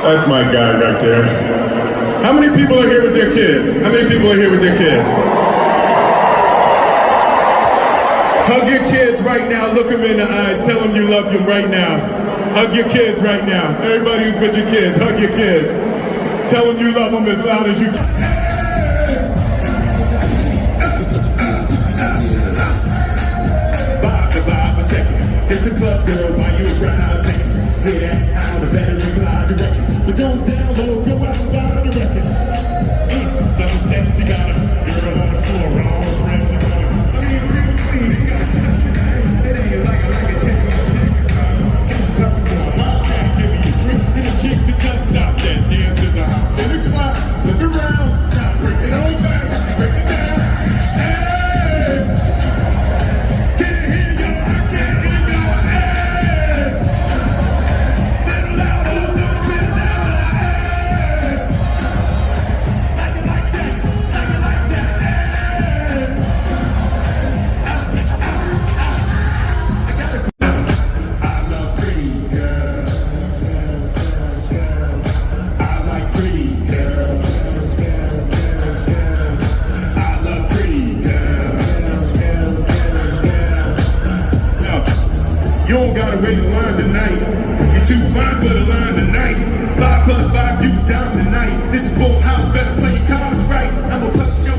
That's my guy right there. How many people are here with their kids? How many people are here with their kids? Hug your kids right now. Look them in the eyes. Tell them you love them right now. Hug your kids right now. Everybody who's with your kids, hug your kids. Tell them you love them as loud as you can. Vibe a second. It's a club girl while you ride. Hear that? How the better reply directly. But don't download, go out and buy the record. Some sexy got a girl on the floor, all her friends are going. I mean, real clean, ain't got to touch your name. It ain't like a check on check. Can't talk for a hot track, give me a drink. And a chick to just stop that dance is a hop. Then it's fly, flip around, now break it on back, break it down. Hey! Can't hear you, I can't hear you, hey! Little louder, little louder, hey! Like it like that, like it like that, hey! I gotta go. I love pretty girls. I like pretty girls. I love pretty girls. Now, you don't gotta wait in line tonight. You're too fine for the line tonight. 5 + 5, you down tonight. This is full house, better play your cards right. I'ma touch your